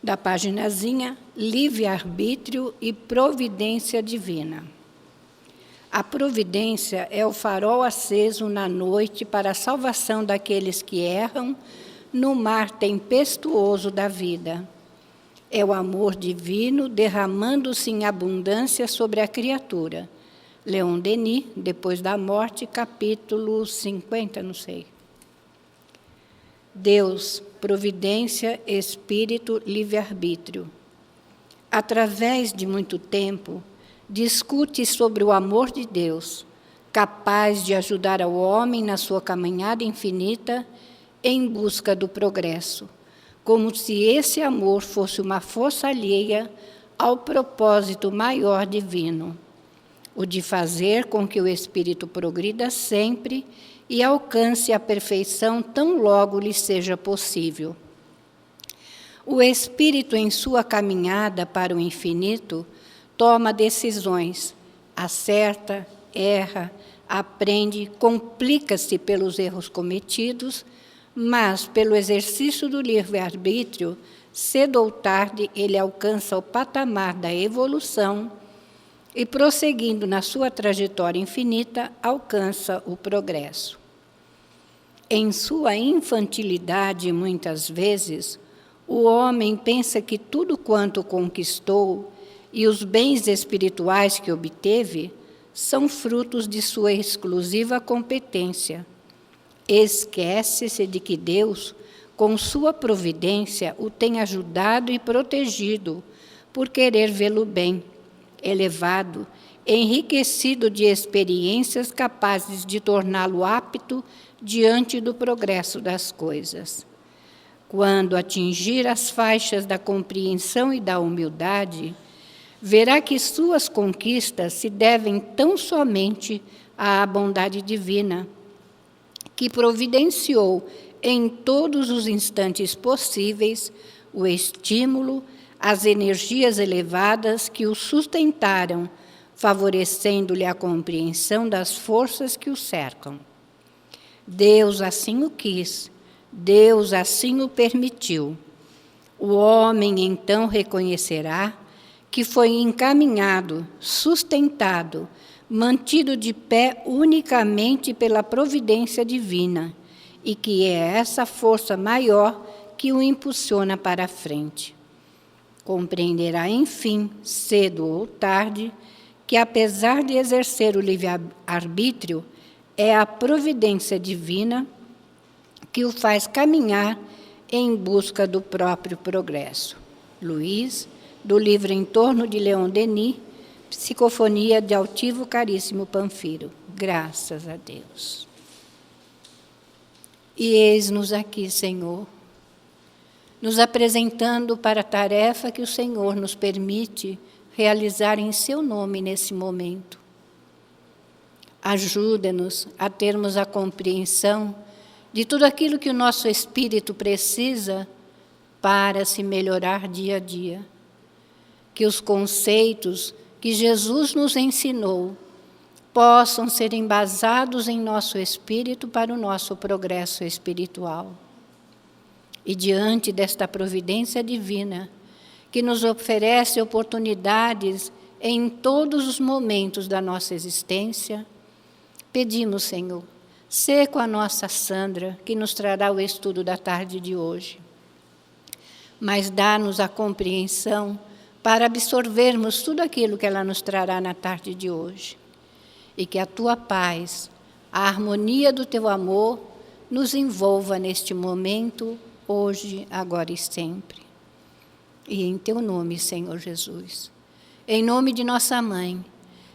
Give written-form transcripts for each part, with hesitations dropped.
da paginazinha Livre-arbítrio e Providência Divina. A providência é o farol aceso na noite para a salvação daqueles que erram no mar tempestuoso da vida. É o amor divino derramando-se em abundância sobre a criatura. Leon Denis, Depois da Morte, capítulo 50, não sei. Deus, providência, espírito, livre-arbítrio. Através de muito tempo, discute sobre o amor de Deus, capaz de ajudar ao homem na sua caminhada infinita em busca do progresso, como se esse amor fosse uma força alheia ao propósito maior divino, o de fazer com que o espírito progrida sempre e alcance a perfeição tão logo lhe seja possível. O espírito, em sua caminhada para o infinito, toma decisões, acerta, erra, aprende, complica-se pelos erros cometidos, mas, pelo exercício do livre-arbítrio, cedo ou tarde ele alcança o patamar da evolução e, prosseguindo na sua trajetória infinita, alcança o progresso. Em sua infantilidade, muitas vezes, o homem pensa que tudo quanto conquistou e os bens espirituais que obteve são frutos de sua exclusiva competência. Esquece-se de que Deus, com sua providência, o tem ajudado e protegido por querer vê-lo bem, elevado, enriquecido de experiências capazes de torná-lo apto diante do progresso das coisas. Quando atingir as faixas da compreensão e da humildade, verá que suas conquistas se devem tão somente à bondade divina, que providenciou em todos os instantes possíveis o estímulo, as energias elevadas que o sustentaram, favorecendo-lhe a compreensão das forças que o cercam. Deus assim o quis, Deus assim o permitiu. O homem então reconhecerá que foi encaminhado, sustentado, mantido de pé unicamente pela providência divina, e que é essa força maior que o impulsiona para a frente. Compreenderá, enfim, cedo ou tarde, que, apesar de exercer o livre-arbítrio, é a providência divina que o faz caminhar em busca do próprio progresso. Luiz, do livro Em Torno de Leon Denis, Psicofonia de Altivo Caríssimo Panfiro. Graças a Deus. E eis-nos aqui, Senhor, nos apresentando para a tarefa que o Senhor nos permite realizar em seu nome nesse momento. Ajuda-nos a termos a compreensão de tudo aquilo que o nosso espírito precisa para se melhorar dia a dia. Que os conceitos que Jesus nos ensinou possam ser embasados em nosso espírito para o nosso progresso espiritual. E diante desta providência divina, que nos oferece oportunidades em todos os momentos da nossa existência, pedimos, Senhor, sê com a nossa Sandra, que nos trará o estudo da tarde de hoje. Mas dá-nos a compreensão para absorvermos tudo aquilo que ela nos trará na tarde de hoje. E que a tua paz, a harmonia do teu amor, nos envolva neste momento, hoje, agora e sempre. E em teu nome, Senhor Jesus, em nome de nossa Mãe,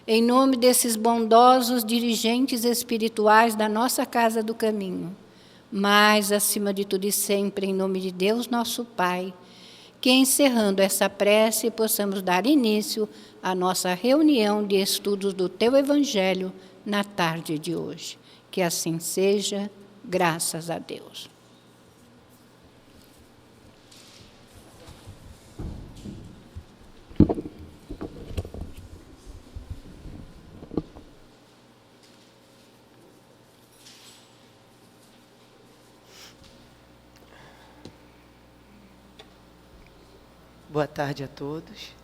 em nome desses bondosos dirigentes espirituais da nossa Casa do Caminho, mas, acima de tudo e sempre, em nome de Deus, nosso Pai, que, encerrando essa prece, possamos dar início à nossa reunião de estudos do Teu Evangelho na tarde de hoje. Que assim seja, graças a Deus. Boa tarde a todos.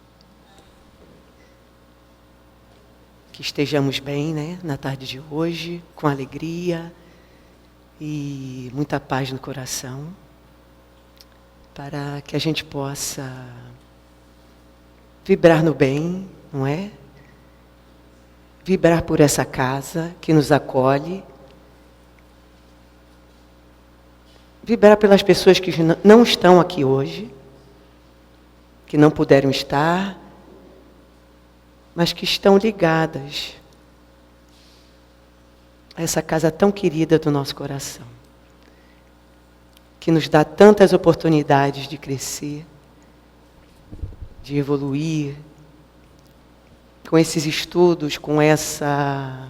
Que estejamos bem, né, na tarde de hoje, com alegria e muita paz no coração, para que a gente possa vibrar no bem, não é? Vibrar por essa casa que nos acolhe, vibrar pelas pessoas que não estão aqui hoje, que não puderam estar, mas que estão ligadas a essa casa tão querida do nosso coração, que nos dá tantas oportunidades de crescer, de evoluir, com esses estudos, com essa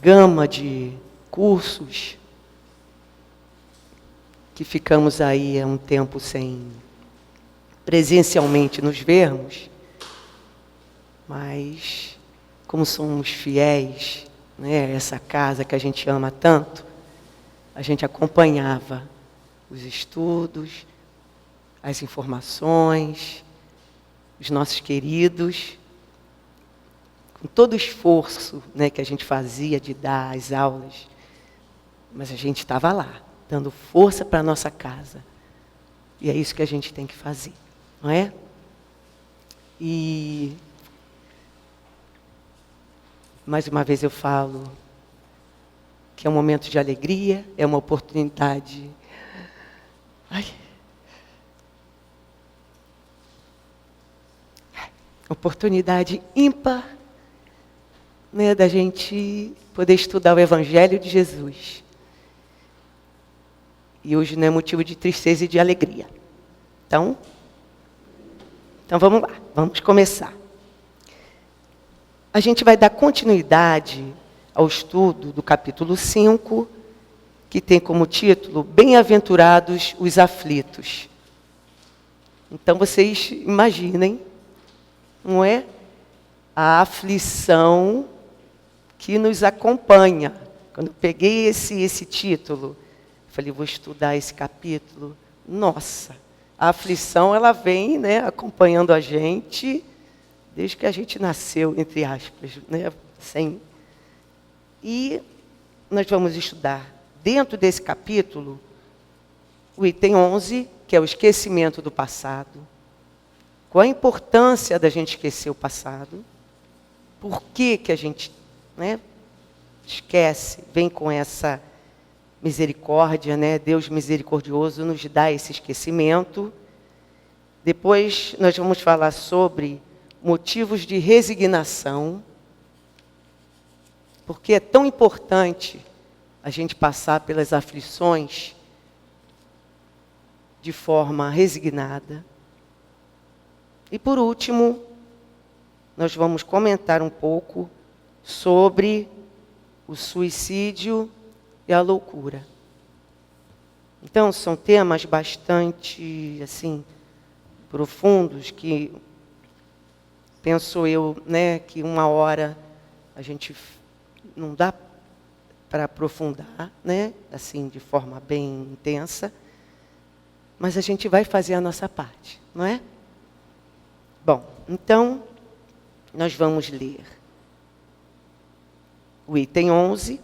gama de cursos, que ficamos aí há um tempo sem presencialmente nos vermos, mas como somos fiéis, né, a essa casa que a gente ama tanto, a gente acompanhava os estudos, as informações, os nossos queridos, com todo o esforço, né, que a gente fazia de dar as aulas, mas a gente estava lá, dando força para a nossa casa. E é isso que a gente tem que fazer, não é? E mais uma vez eu falo que é um momento de alegria, é uma oportunidade. Oportunidade ímpar, né, da gente poder estudar o Evangelho de Jesus. E hoje não é motivo de tristeza e de alegria. Então vamos lá, vamos começar. A gente vai dar continuidade ao estudo do capítulo 5, que tem como título Bem-aventurados os aflitos. Então vocês imaginem, não é? A aflição que nos acompanha. Quando eu peguei esse título, falei, vou estudar esse capítulo. Nossa, a aflição ela vem, né, acompanhando a gente desde que a gente nasceu, entre aspas, né, E nós vamos estudar dentro desse capítulo o item 11, que é o esquecimento do passado. Qual a importância da gente esquecer o passado? Por que a gente, né, esquece? Vem com essa misericórdia, né? Deus misericordioso nos dá esse esquecimento. Depois nós vamos falar sobre motivos de resignação. Porque é tão importante a gente passar pelas aflições de forma resignada. E por último, nós vamos comentar um pouco sobre o suicídio e a loucura. Então, são temas bastante, assim, profundos, que penso eu, né, que uma hora a gente não dá para aprofundar, né, assim, de forma bem intensa, mas a gente vai fazer a nossa parte, não é? Bom, então, nós vamos ler o item 11,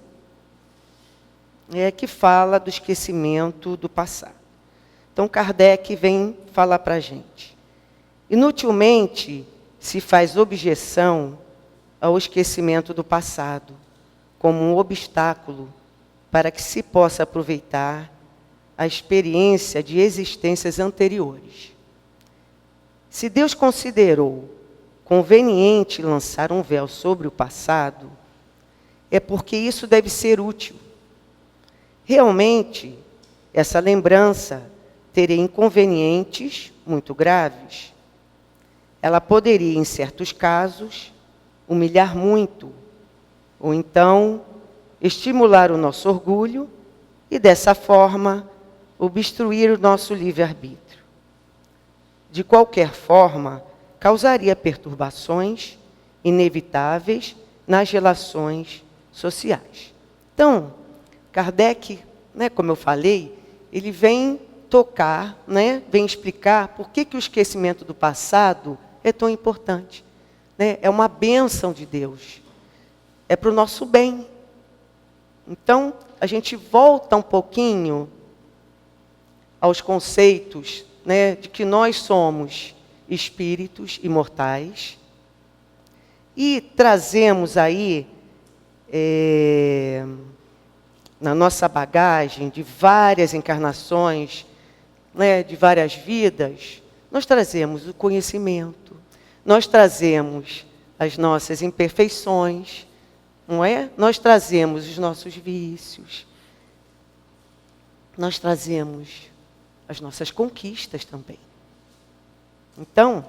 que fala do esquecimento do passado. Então, Kardec vem falar para a gente. Inutilmente se faz objeção ao esquecimento do passado, como um obstáculo para que se possa aproveitar a experiência de existências anteriores. Se Deus considerou conveniente lançar um véu sobre o passado, é porque isso deve ser útil. Realmente, essa lembrança teria inconvenientes muito graves. Ela poderia, em certos casos, humilhar muito, ou então estimular o nosso orgulho e, dessa forma, obstruir o nosso livre-arbítrio. De qualquer forma, causaria perturbações inevitáveis nas relações sociais. Então, Kardec, né, como eu falei, ele vem tocar, né, vem explicar por que o esquecimento do passado é tão importante. Né? É uma bênção de Deus. É para o nosso bem. Então, a gente volta um pouquinho aos conceitos, né, de que nós somos espíritos imortais e trazemos aí, na nossa bagagem de várias encarnações, né, de várias vidas, nós trazemos o conhecimento, nós trazemos as nossas imperfeições, não é? Nós trazemos os nossos vícios, nós trazemos as nossas conquistas também. Então,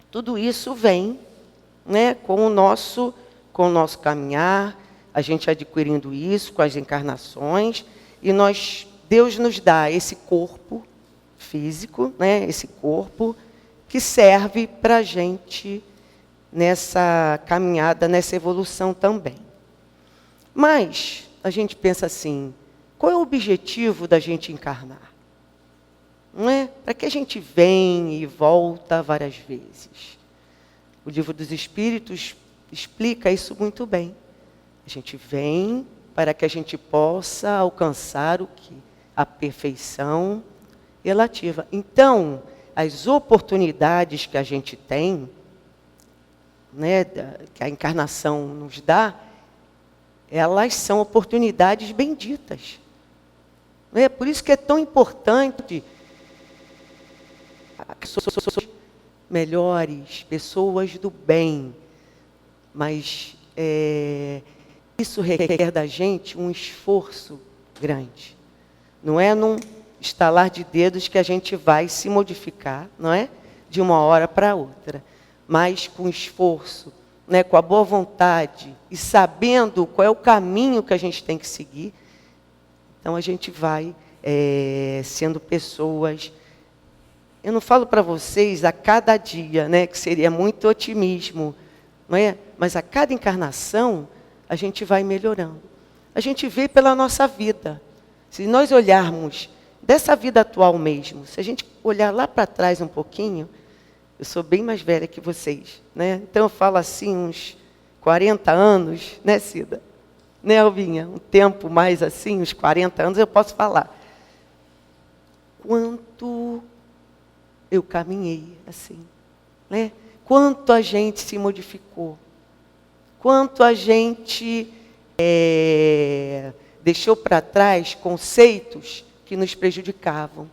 tudo isso vem, né, com o nosso caminhar, a gente adquirindo isso com as encarnações, e Deus nos dá esse corpo físico, né, esse corpo que serve para a gente nessa caminhada, nessa evolução também. Mas a gente pensa assim, qual é o objetivo da gente encarnar? Não é? Para que a gente vem e volta várias vezes? O Livro dos Espíritos explica isso muito bem. A gente vem para que a gente possa alcançar o quê? A perfeição relativa. Então, as oportunidades que a gente tem, né, que a encarnação nos dá, elas são oportunidades benditas. É por isso que é tão importante pessoas melhores, pessoas do bem. Mas isso requer da gente um esforço grande. Não é num estalar de dedos que a gente vai se modificar, não é? De uma hora para outra. Mas com esforço, né, com a boa vontade e sabendo qual é o caminho que a gente tem que seguir, então a gente vai sendo pessoas. Eu não falo para vocês a cada dia, né, que seria muito otimismo, não é? Mas a cada encarnação a gente vai melhorando. A gente vê pela nossa vida. Se nós olharmos dessa vida atual mesmo, se a gente olhar lá para trás um pouquinho, eu sou bem mais velha que vocês, né? Então eu falo assim, uns 40 anos, né, Cida? Né, Alvinha? Um tempo mais assim, uns 40 anos, eu posso falar. Quanto eu caminhei assim, né? Quanto a gente se modificou. Quanto a gente deixou para trás conceitos que nos prejudicavam,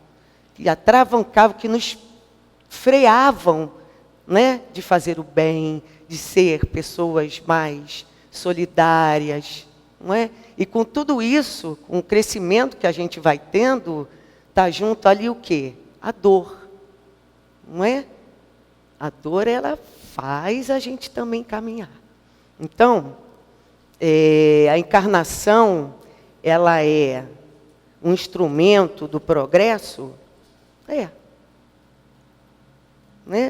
que atravancavam, que nos freavam, né, de fazer o bem, de ser pessoas mais solidárias, não é? E com tudo isso, com o crescimento que a gente vai tendo, está junto ali o quê? A dor, não é? A dor, ela faz a gente também caminhar. Então, a encarnação, ela é um instrumento do progresso? Né?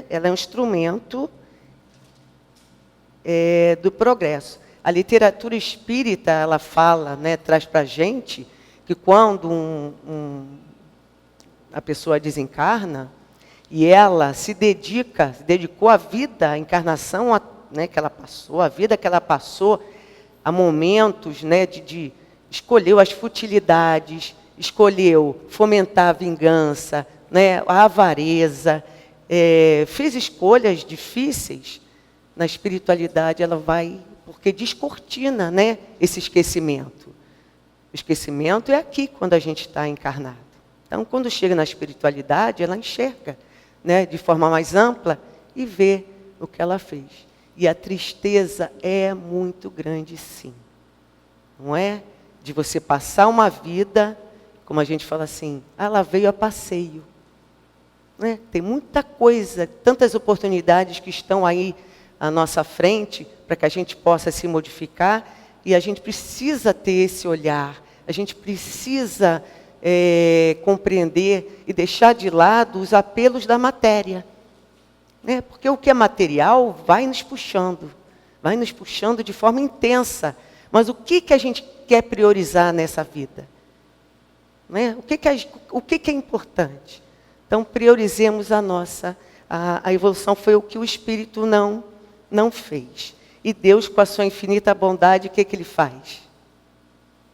Ela é um instrumento do progresso. A literatura espírita, ela fala, né, traz para a gente que quando a pessoa desencarna e ela dedicou a vida, a encarnação, né, que ela passou, a vida que ela passou, a momentos, né, escolheu as futilidades, escolheu fomentar a vingança, né, a avareza, fez escolhas difíceis. Na espiritualidade ela vai, porque descortina, né, esse esquecimento. O esquecimento é aqui, quando a gente está encarnado. Então, quando chega na espiritualidade, ela enxerga, né, de forma mais ampla e vê o que ela fez. E a tristeza é muito grande, sim. Não é? De você passar uma vida, como a gente fala assim, ela veio a passeio. Né? Tem muita coisa, tantas oportunidades que estão aí à nossa frente para que a gente possa se modificar, e a gente precisa ter esse olhar, a gente precisa compreender e deixar de lado os apelos da matéria. Né? Porque o que é material vai nos puxando de forma intensa. Mas o que a gente quer priorizar nessa vida? Né? O que é importante? Então, priorizemos a evolução. Foi o que o Espírito não fez. E Deus, com a sua infinita bondade, o que Ele faz?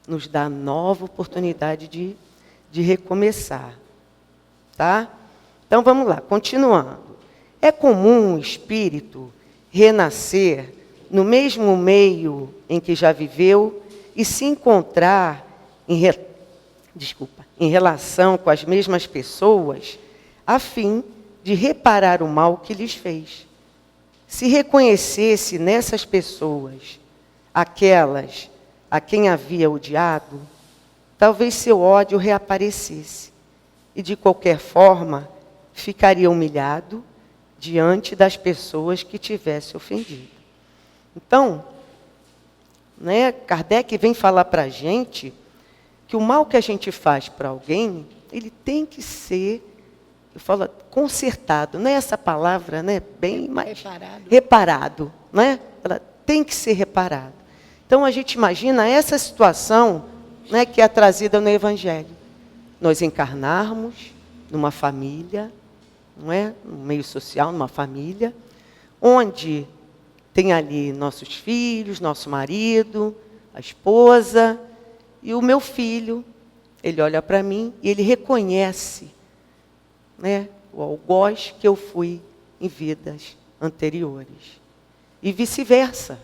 Nos dá nova oportunidade de recomeçar. Tá? Então, vamos lá, continuando. É comum o espírito renascer no mesmo meio em que já viveu e se encontrar em relação com as mesmas pessoas, a fim de reparar o mal que lhes fez. Se reconhecesse nessas pessoas aquelas a quem havia odiado, talvez seu ódio reaparecesse e, de qualquer forma, ficaria humilhado diante das pessoas que tivesse ofendido. Então, Kardec vem falar para a gente que o mal que a gente faz para alguém, ele tem que ser, eu falo, consertado. Não é essa palavra, bem mais... Reparado. Ela tem que ser reparado. Então, a gente imagina essa situação que é trazida no Evangelho. Nós encarnarmos numa família, no meio social, numa família, onde tem ali nossos filhos, nosso marido, a esposa, e o meu filho, ele olha para mim e ele reconhece o algoz que eu fui em vidas anteriores. E vice-versa.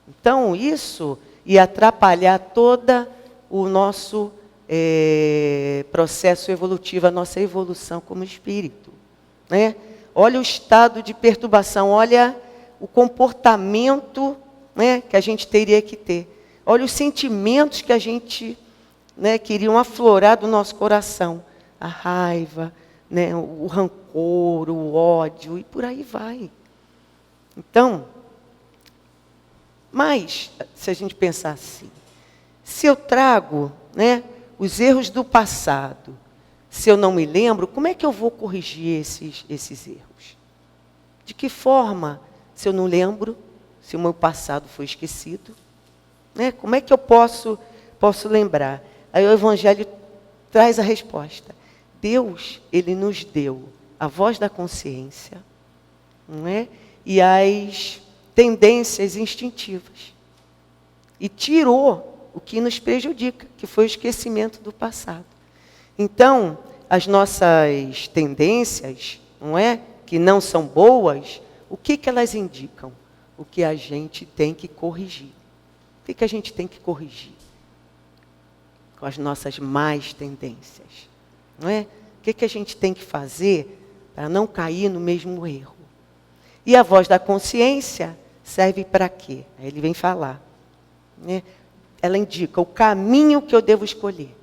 Então, isso ia atrapalhar todo o nosso processo evolutivo, a nossa evolução como espírito. Olha o estado de perturbação, olha o comportamento que a gente teria que ter. Olha os sentimentos que a gente queriam aflorar do nosso coração. A raiva, o rancor, o ódio, e por aí vai. Então, mas, se a gente pensar assim, se eu trago os erros do passado, se eu não me lembro, como é que eu vou corrigir esses erros? De que forma, se eu não lembro, se o meu passado foi esquecido? Como é que eu posso lembrar? Aí o Evangelho traz a resposta. Deus, Ele nos deu a voz da consciência, e as tendências instintivas. E tirou o que nos prejudica, que foi o esquecimento do passado. Então, as nossas tendências, que não são boas, o que elas indicam? O que a gente tem que corrigir. O que a gente tem que corrigir? Com as nossas más tendências. O que a gente tem que fazer para não cair no mesmo erro? E a voz da consciência serve para quê? Aí ele vem falar. Ela indica o caminho que eu devo escolher.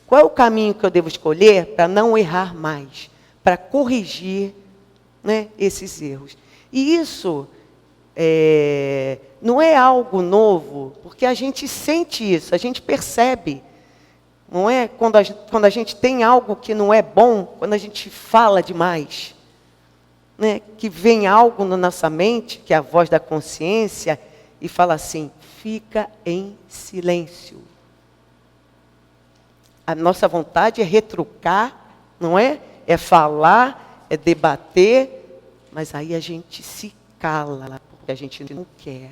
Qual é o caminho que eu devo escolher para não errar mais? Para corrigir esses erros. E isso não é algo novo, porque a gente sente isso, a gente percebe. Não é quando a gente tem algo que não é bom, quando a gente fala demais, que vem algo na nossa mente, que é a voz da consciência, e fala assim, fica em silêncio. A nossa vontade é retrucar, não é? É falar, é debater, mas aí a gente se cala, porque a gente não quer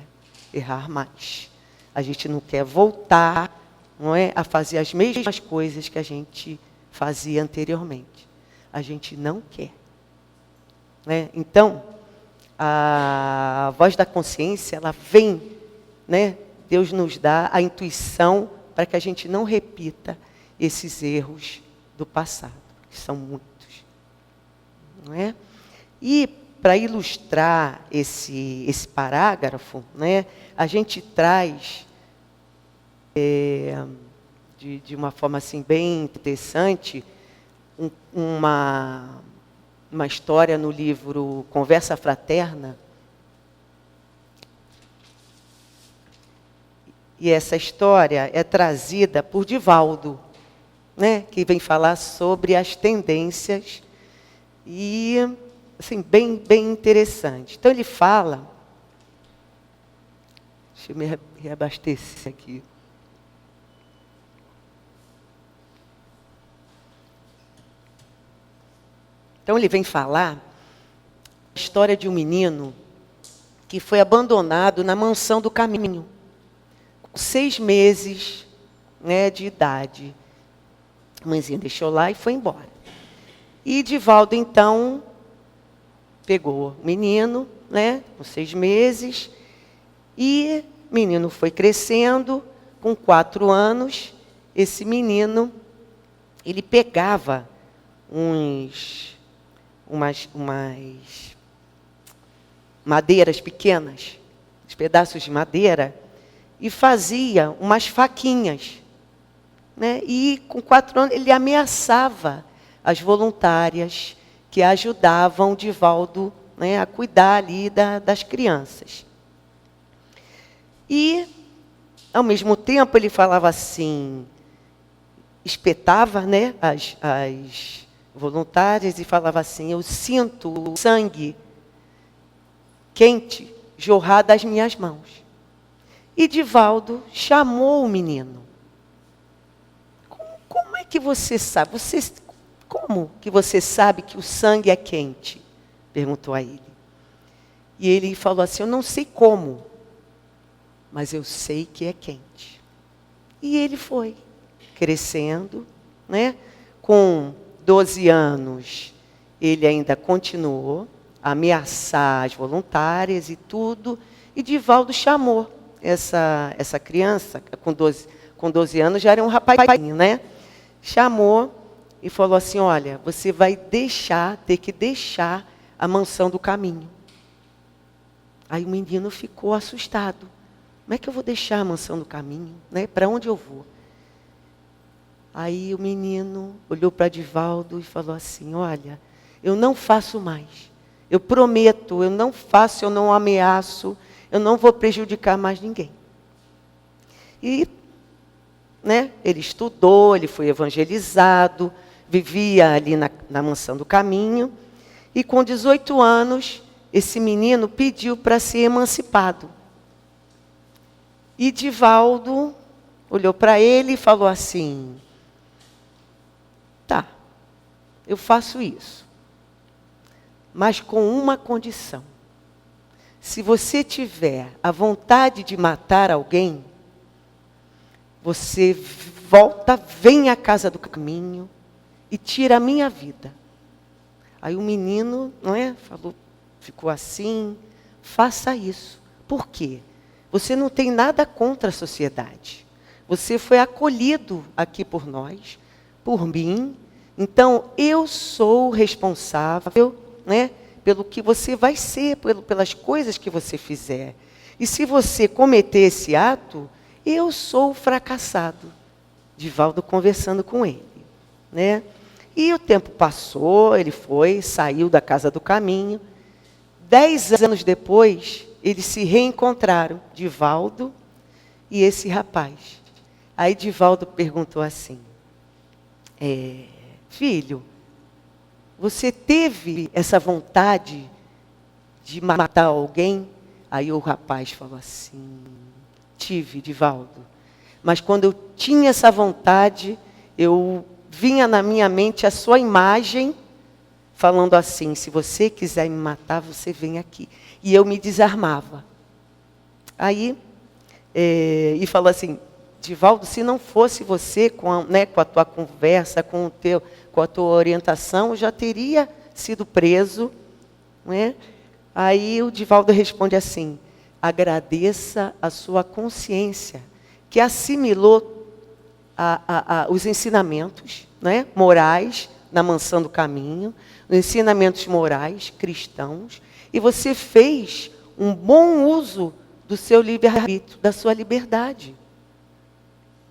errar mais. A gente não quer voltar, não é, a fazer as mesmas coisas que a gente fazia anteriormente. A gente não quer. Então, a voz da consciência, ela vem, Deus nos dá a intuição para que a gente não repita esses erros do passado, que são muitos. E, para ilustrar esse parágrafo, a gente traz, de uma forma assim, bem interessante, uma história no livro Conversa Fraterna. E essa história é trazida por Divaldo, que vem falar sobre as tendências e, assim, bem interessante. Então, ele fala... Deixa eu me reabastecer aqui. Então ele vem falar a história de um menino que foi abandonado na mansão do caminho, com 6 meses, né, de idade. A mãezinha deixou lá e foi embora. E Divaldo, então, pegou o menino, né, com 6 meses, e o menino foi crescendo. Com 4 anos, esse menino, ele pegava umas madeiras pequenas, os pedaços de madeira, e fazia umas faquinhas, né? E com 4 anos ele ameaçava as voluntárias que ajudavam Divaldo, né, a cuidar ali das crianças. E, ao mesmo tempo, ele falava assim, espetava, né, as voluntárias e falava assim: eu sinto o sangue quente jorrar das minhas mãos. E Divaldo chamou o menino. Como é que você sabe? Como que você sabe que o sangue é quente? Perguntou a ele. E ele falou assim: eu não sei como, mas eu sei que é quente. E ele foi crescendo, né? Com 12 anos, ele ainda continuou a ameaçar as voluntárias e tudo. E Divaldo chamou essa criança, com 12 anos, já era um rapazinho, né? Chamou e falou assim: olha, você vai ter que deixar a mansão do caminho. Aí o menino ficou assustado. Como é que eu vou deixar a mansão do caminho? Né? Para onde eu vou? Aí o menino olhou para Divaldo e falou assim: olha, eu não faço mais. Eu prometo, eu não faço, eu não ameaço, eu não vou prejudicar mais ninguém. E, né, ele estudou, ele foi evangelizado, vivia ali na mansão do caminho. E com 18 anos, esse menino pediu para ser emancipado. E Divaldo olhou para ele e falou assim: tá, eu faço isso, mas com uma condição. Se você tiver a vontade de matar alguém, você volta, vem à casa do caminho e tira a minha vida. Aí o menino, não é, ficou assim: faça isso. Por quê? Você não tem nada contra a sociedade. Você foi acolhido aqui por nós, por mim. Então, eu sou responsável, né, pelo que você vai ser, pelas coisas que você fizer. E se você cometer esse ato, eu sou o fracassado. Divaldo conversando com ele, né? E o tempo passou, ele saiu da casa do caminho. 10 anos depois, eles se reencontraram, Divaldo e esse rapaz. Aí Divaldo perguntou assim: filho, você teve essa vontade de matar alguém? Aí o rapaz falou assim: tive, Divaldo. Mas quando eu tinha essa vontade, vinha na minha mente a sua imagem, falando assim: se você quiser me matar, você vem aqui. E eu me desarmava. Aí, e falou assim: Divaldo, se não fosse você, com a tua conversa, com a tua orientação, eu já teria sido preso. Né? Aí o Divaldo responde assim: agradeça a sua consciência, que assimilou os ensinamentos, né, morais na mansão do caminho, os ensinamentos morais cristãos, e você fez um bom uso do seu livre-arbítrio, da sua liberdade.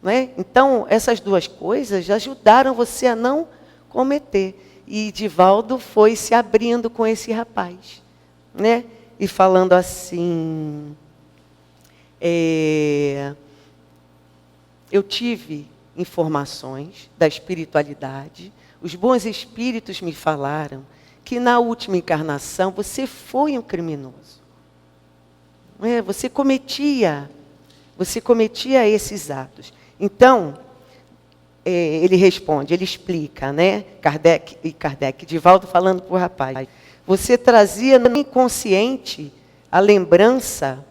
Né? Então, essas duas coisas ajudaram você a não cometer. E Divaldo foi se abrindo com esse rapaz, né? E falando assim: eu tive informações da espiritualidade, os bons espíritos me falaram que na última encarnação você foi um criminoso. Você cometia esses atos. Então, ele responde, ele explica, né? Kardec, Divaldo falando para o rapaz. Você trazia no inconsciente a lembrança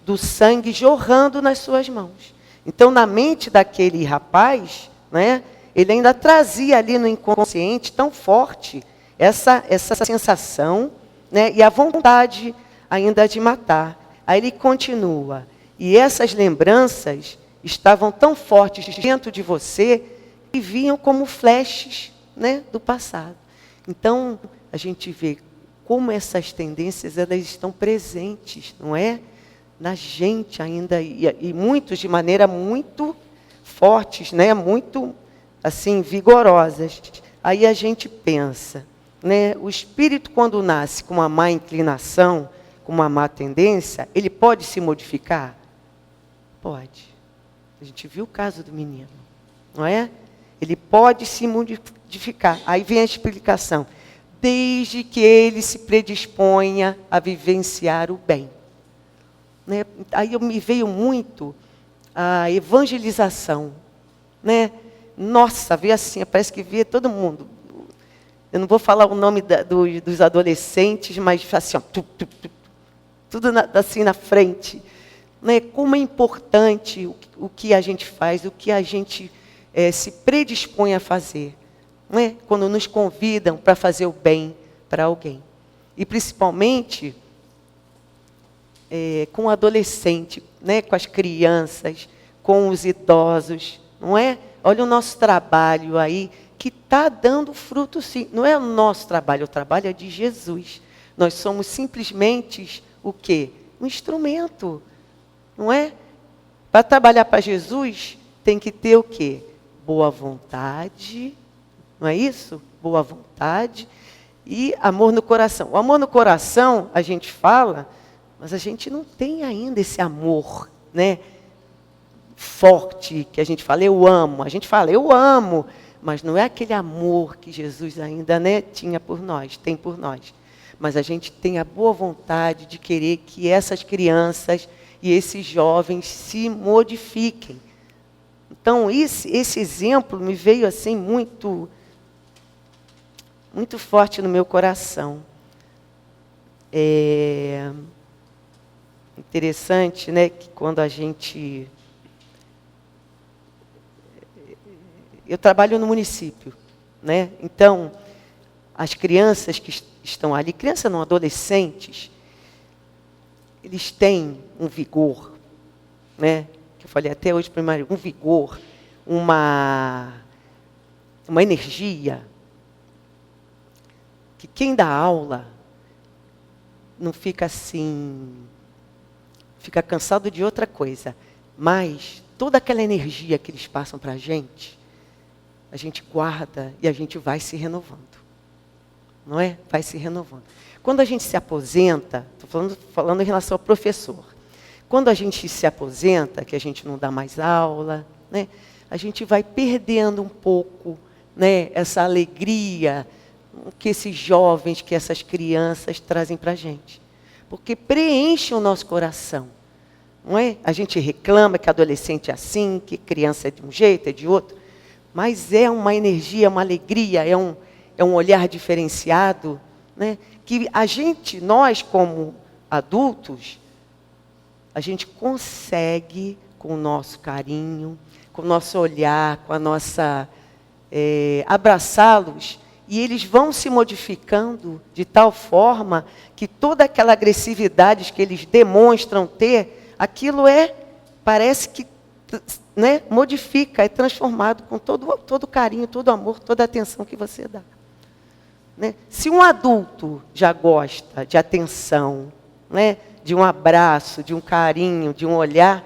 do sangue jorrando nas suas mãos. Então, na mente daquele rapaz, né, ele ainda trazia ali no inconsciente tão forte essa sensação, né, e a vontade ainda de matar. Aí ele continua. E essas lembranças estavam tão fortes dentro de você que vinham como flashes, né, do passado. Então, a gente vê como essas tendências elas estão presentes, não é? Na gente ainda, e muitos de maneira muito fortes, né? Muito, assim, vigorosas. Aí a gente pensa, né? O espírito, quando nasce com uma má inclinação, com uma má tendência, ele pode se modificar? Pode. A gente viu o caso do menino, não é? Ele pode se modificar. Aí vem a explicação. Desde que ele se predisponha a vivenciar o bem. Né? Aí me veio muito a evangelização. Né? Nossa, veio assim, parece que via todo mundo. Eu não vou falar o nome dos adolescentes, mas assim, ó, tudo assim na frente. Né? Como é importante o que a gente faz, o que a gente se predispõe a fazer. Né? Quando nos convidam para fazer o bem para alguém. E principalmente com o adolescente, né? Com as crianças, com os idosos. Não é? Olha o nosso trabalho aí, que está dando fruto sim. Não é o nosso trabalho, o trabalho é de Jesus. Nós somos simplesmente o quê? Um instrumento. Não é? Para trabalhar para Jesus, tem que ter o quê? Boa vontade. Não é isso? Boa vontade e amor no coração. O amor no coração, a gente fala, mas a gente não tem ainda esse amor, né, forte, que a gente fala, eu amo. A gente fala, eu amo, mas não é aquele amor que Jesus ainda, né, tinha por nós, tem por nós. Mas a gente tem a boa vontade de querer que essas crianças e esses jovens se modifiquem. Então, esse exemplo me veio assim muito forte no meu coração. É interessante, né, que quando a gente... Eu trabalho no município, né? Então, as crianças que estão ali, crianças não, adolescentes, eles têm um vigor, né? Que eu falei até hoje primário, um vigor, uma energia, que quem dá aula não fica assim, fica cansado de outra coisa, mas toda aquela energia que eles passam para a gente guarda e a gente vai se renovando, não é? Vai se renovando. Quando a gente se aposenta, estou falando em relação ao professor, quando a gente se aposenta, que a gente não dá mais aula, né, a gente vai perdendo um pouco, né, essa alegria que esses jovens, que essas crianças trazem para a gente. Porque preenche o nosso coração. Não é? A gente reclama que adolescente é assim, que criança é de um jeito, é de outro. Mas é uma energia, uma alegria, é um olhar diferenciado, né? Que a gente, nós como adultos, a gente consegue, com o nosso carinho, com o nosso olhar, com a nossa... abraçá-los, e eles vão se modificando de tal forma que toda aquela agressividade que eles demonstram ter, aquilo parece que, né, modifica, é transformado com todo carinho, todo amor, toda atenção que você dá. Né? Se um adulto já gosta de atenção, né, de um abraço, de um carinho, de um olhar,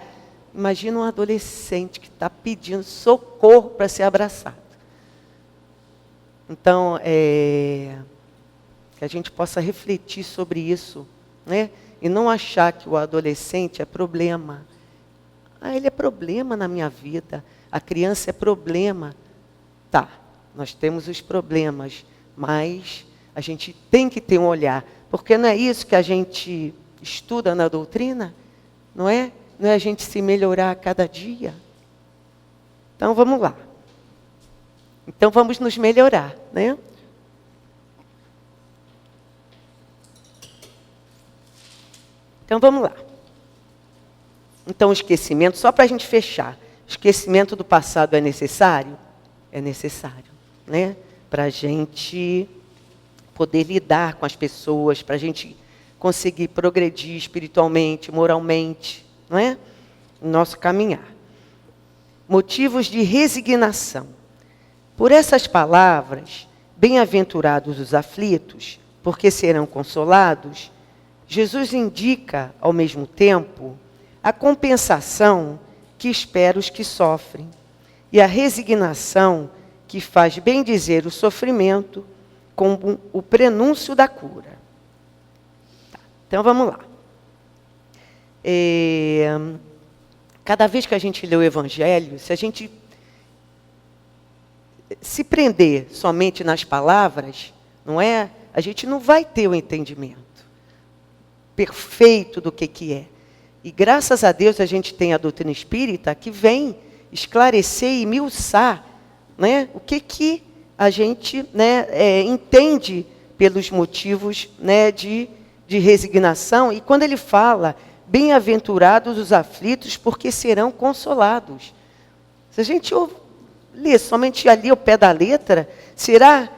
imagina um adolescente que está pedindo socorro para ser abraçado. Então, que a gente possa refletir sobre isso, né? E não achar que o adolescente é problema. Ele é problema na minha vida. A criança é problema. Tá, nós temos os problemas, mas a gente tem que ter um olhar. Porque não é isso que a gente estuda na doutrina? Não é? Não é a gente se melhorar a cada dia? Então, vamos lá. Então vamos nos melhorar, né? Então vamos lá. Então o esquecimento, só para a gente fechar, esquecimento do passado é necessário? É necessário, né? Para a gente poder lidar com as pessoas, para a gente conseguir progredir espiritualmente, moralmente, não é? No nosso caminhar. Motivos de resignação. Por essas palavras, bem-aventurados os aflitos, porque serão consolados, Jesus indica, ao mesmo tempo, a compensação que espera os que sofrem e a resignação que faz bem dizer o sofrimento como o prenúncio da cura. Tá, então vamos lá. Cada vez que a gente lê o Evangelho, se a gente se prender somente nas palavras, não é? A gente não vai ter o entendimento perfeito do que é. E graças a Deus a gente tem a doutrina espírita que vem esclarecer e esmiuçar, né, o que a gente, né, entende pelos motivos, né, de resignação. E quando ele fala, bem-aventurados os aflitos, porque serão consolados. Se a gente ler somente ali ao pé da letra, será,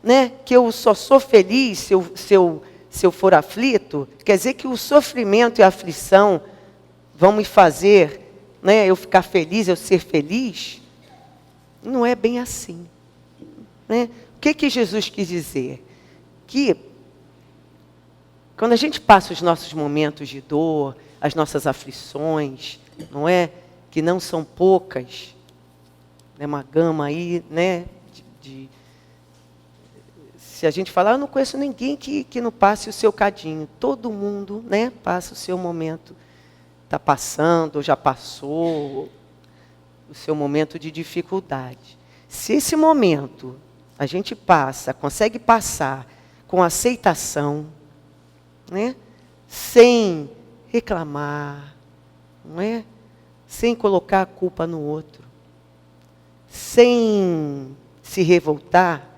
né, que eu só sou feliz se eu for aflito? Quer dizer que o sofrimento e a aflição vão me fazer, né, eu ficar feliz, eu ser feliz? Não é bem assim, né? O que Jesus quis dizer? Que quando a gente passa os nossos momentos de dor, as nossas aflições, não é? Que não são poucas, é uma gama aí, né? Se a gente falar, eu não conheço ninguém que não passe o seu cadinho. Todo mundo, né, passa o seu momento, está passando, ou já passou, o seu momento de dificuldade. Se esse momento a gente consegue passar com aceitação, né, sem reclamar, não é? Sem colocar a culpa no outro, sem se revoltar,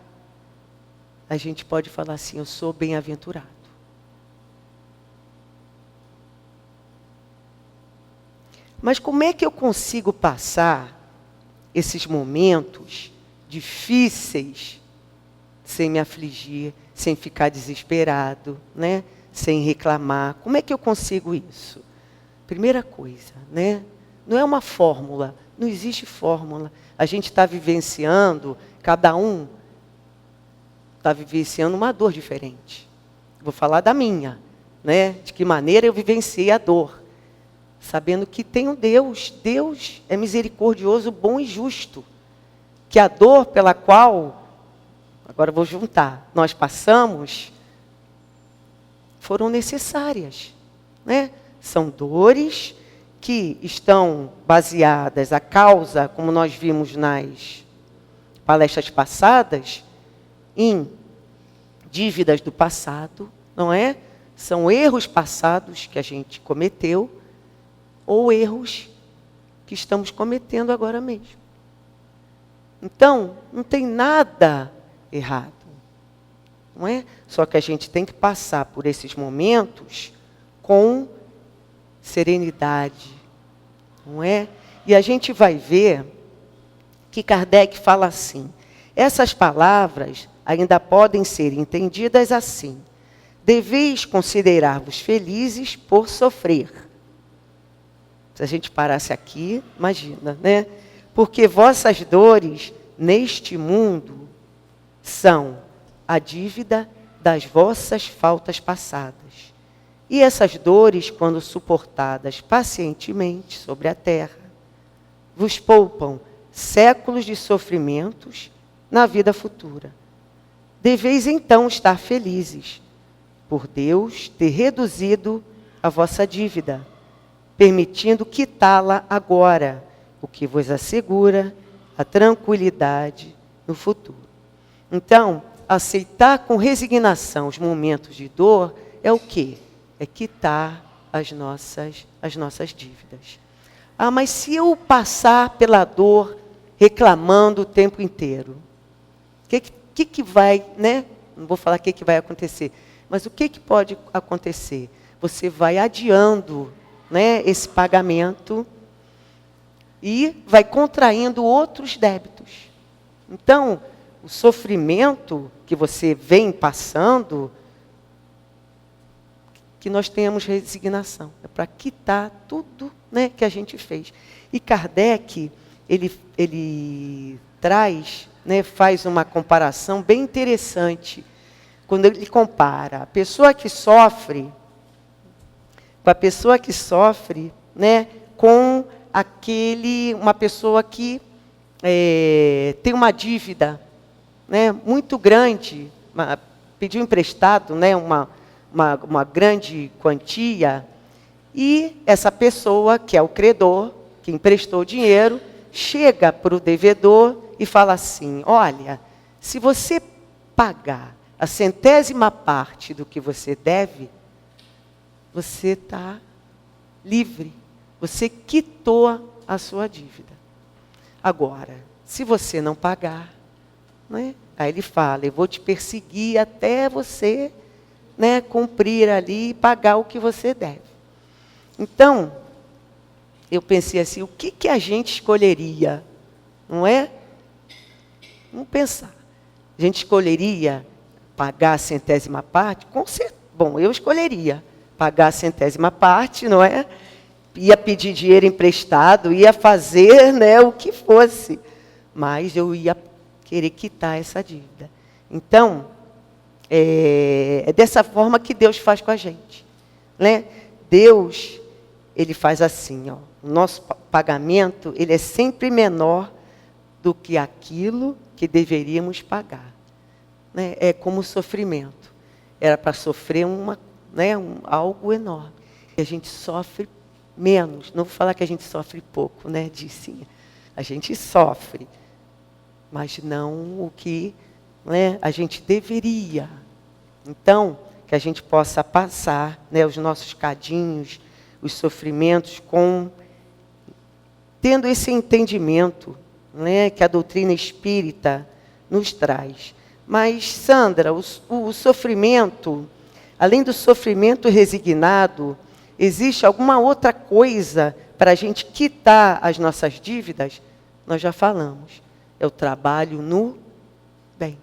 a gente pode falar assim, eu sou bem-aventurado. Mas como é que eu consigo passar esses momentos difíceis sem me afligir, sem ficar desesperado, né? Sem reclamar? Como é que eu consigo isso? Primeira coisa, né? Não é uma fórmula, não existe fórmula. A gente está vivenciando, cada um está vivenciando uma dor diferente. Vou falar da minha, né? De que maneira eu vivenciei a dor. Sabendo que tem um Deus. Deus é misericordioso, bom e justo. Que a dor pela qual, agora vou juntar, nós passamos, foram necessárias, né? São dores que estão baseadas, a causa, como nós vimos nas palestras passadas, em dívidas do passado, não é? São erros passados que a gente cometeu, ou erros que estamos cometendo agora mesmo. Então, não tem nada errado, não é? Só que a gente tem que passar por esses momentos com serenidade, não é? E a gente vai ver que Kardec fala assim, essas palavras ainda podem ser entendidas assim, deveis considerar-vos felizes por sofrer. Se a gente parasse aqui, imagina, né? Porque vossas dores neste mundo são a dívida das vossas faltas passadas. E essas dores, quando suportadas pacientemente sobre a terra, vos poupam séculos de sofrimentos na vida futura. Deveis então estar felizes, por Deus ter reduzido a vossa dívida, permitindo quitá-la agora, o que vos assegura a tranquilidade no futuro. Então, aceitar com resignação os momentos de dor é o quê? É quitar as nossas dívidas. Ah, mas se eu passar pela dor reclamando o tempo inteiro, que vai, né? Não vou falar o que vai acontecer, mas o que pode acontecer? Você vai adiando, né, esse pagamento e vai contraindo outros débitos. Então, o sofrimento que você vem passando, que nós tenhamos resignação. É para quitar tudo, né, que a gente fez. E Kardec, ele traz, né, faz uma comparação bem interessante, quando ele compara a pessoa que sofre, com a pessoa que sofre, né, com uma pessoa que tem uma dívida, né, muito grande, pediu emprestado, né, uma grande quantia, e essa pessoa, que é o credor, que emprestou dinheiro, chega para o devedor e fala assim: olha, se você pagar a 100ª parte do que você deve, você está livre, você quitou a sua dívida. Agora, se você não pagar, né, aí ele fala: eu vou te perseguir até você, né, cumprir ali e pagar o que você deve. Então, eu pensei assim: o que a gente escolheria? Não é? Vamos pensar. A gente escolheria pagar a 100ª parte? Com certeza. Bom, eu escolheria pagar a 100ª parte, não é? Ia pedir dinheiro emprestado, ia fazer, né, o que fosse. Mas eu ia querer quitar essa dívida. Então, é dessa forma que Deus faz com a gente, né? Deus, ele faz assim, ó, o nosso pagamento, ele é sempre menor do que aquilo que deveríamos pagar, né? É como o sofrimento. Era para sofrer algo enorme. E a gente sofre menos. Não vou falar que a gente sofre pouco, né, Dicinha? A gente sofre, mas não o que, né, a gente deveria. Então, que a gente possa passar, né, os nossos cadinhos, os sofrimentos, tendo esse entendimento, né, que a doutrina espírita nos traz. Mas, Sandra, o sofrimento, além do sofrimento resignado, existe alguma outra coisa para a gente quitar as nossas dívidas? Nós já falamos. É o trabalho no bem,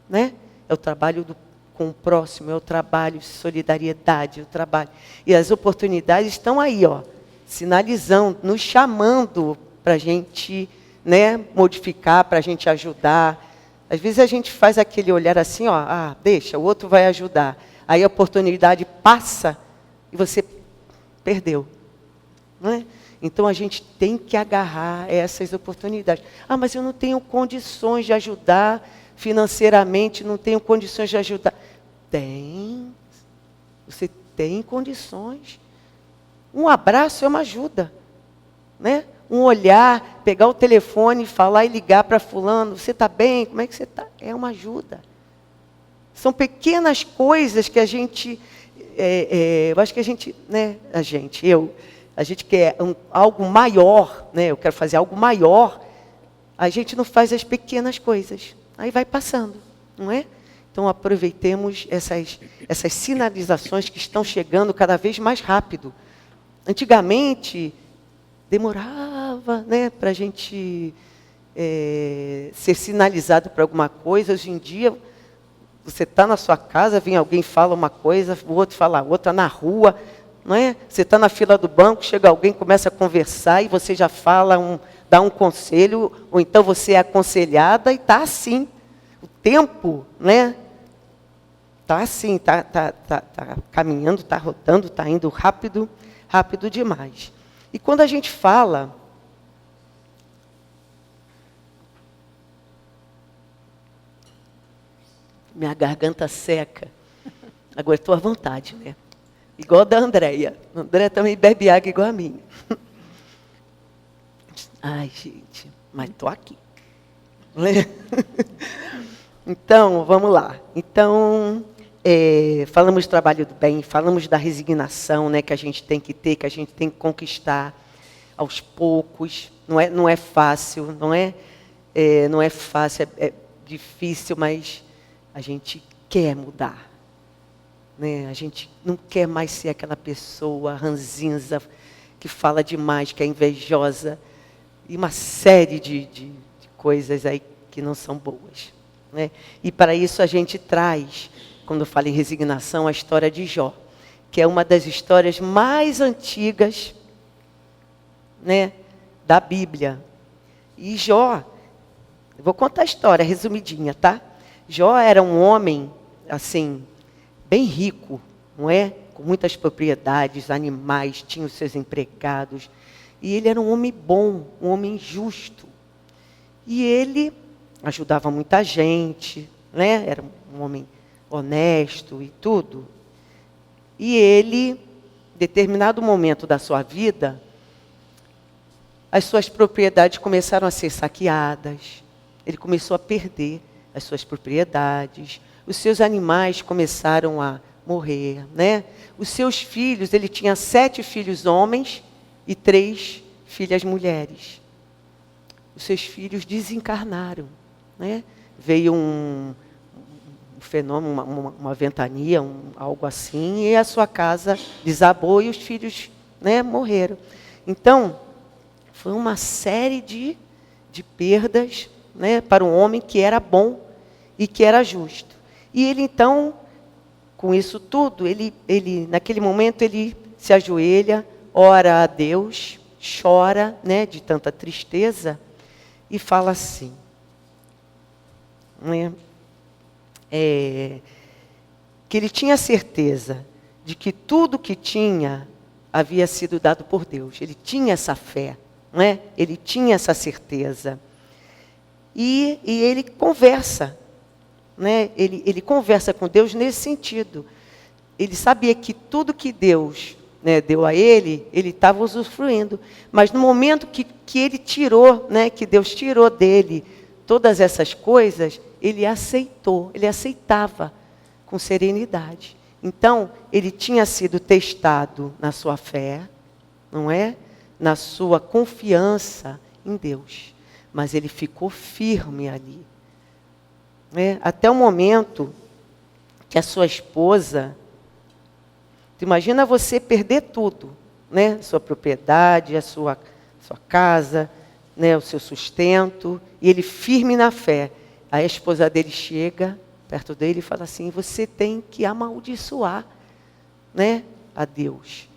né? É o trabalho com o próximo, é o trabalho de solidariedade, é o trabalho. E as oportunidades estão aí, ó, sinalizando, nos chamando para a gente, né, modificar, para a gente ajudar. Às vezes a gente faz aquele olhar assim, ó, deixa, o outro vai ajudar. Aí a oportunidade passa e você perdeu, não é? Então a gente tem que agarrar essas oportunidades. Mas eu não tenho condições de ajudar financeiramente, não tenho condições de ajudar. Tem. Você tem condições. Um abraço é uma ajuda, né? Um olhar, pegar o telefone, falar e ligar para fulano: você está bem? Como é que você está? É uma ajuda. São pequenas coisas que a gente, eu acho que a gente, né, a gente quer algo maior, né, eu quero fazer algo maior, a gente não faz as pequenas coisas. Aí vai passando, não é? Então aproveitemos essas sinalizações que estão chegando cada vez mais rápido. Antigamente, demorava, né, para a gente ser sinalizado para alguma coisa. Hoje em dia, você está na sua casa, vem alguém fala uma coisa, o outro fala outra, na rua, não é? Você está na fila do banco, chega alguém, começa a conversar e você já fala, dá um conselho, ou então você é aconselhada e está assim. O tempo, né? Está assim, está caminhando, está rodando, está indo rápido, rápido demais. E quando a gente fala, minha garganta seca, agora estou à vontade, né? Igual a da Andréia. A Andréia também bebe água igual a minha. Ai, gente, mas estou aqui. Então, vamos lá. Então, falamos do trabalho do bem, falamos da resignação, né, que a gente tem que ter, que a gente tem que conquistar aos poucos. Não é fácil, não é fácil. difícil, mas a gente quer mudar. Né? A gente não quer mais ser aquela pessoa ranzinza, que fala demais, que é invejosa, e uma série de coisas aí que não são boas. Né? E para isso a gente traz, quando eu falo em resignação, a história de Jó, que é uma das histórias mais antigas, né, da Bíblia. E Jó, eu vou contar a história resumidinha, tá? Jó era um homem, assim, bem rico, não é? Com muitas propriedades, animais, tinha os seus empregados. E ele era um homem bom, um homem justo. E ele ajudava muita gente, né? Era um homem honesto e tudo. E ele, em determinado momento da sua vida, as suas propriedades começaram a ser saqueadas. Ele começou a perder as suas propriedades. Os seus animais começaram a morrer, né? Os seus filhos, ele tinha 7 filhos homens e 3 filhas mulheres. Os seus filhos desencarnaram, né? Veio um fenômeno, uma ventania, algo assim, e a sua casa desabou e os filhos, né, morreram. Então, foi uma série de perdas, né, para um homem que era bom e que era justo. E ele, então, com isso tudo, ele naquele momento, ele se ajoelha, ora a Deus, chora, né, de tanta tristeza, e fala assim, né, que ele tinha certeza de que tudo que tinha havia sido dado por Deus. Ele tinha essa fé, né? Ele tinha essa certeza. E ele conversa, né? Ele conversa com Deus nesse sentido. Ele sabia que tudo que Deus, né, deu a ele estava usufruindo. Mas no momento que ele tirou, né, que Deus tirou dele todas essas coisas, ele aceitou, ele aceitava com serenidade. Então, ele tinha sido testado na sua fé, não é? Na sua confiança em Deus. Mas ele ficou firme ali. Né? Até o momento que a sua esposa... Imagina você perder tudo, né? Sua propriedade, a sua casa, né? O seu sustento, e ele firme na fé. Aí a esposa dele chega perto dele e fala assim, você tem que amaldiçoar, né, a Deus.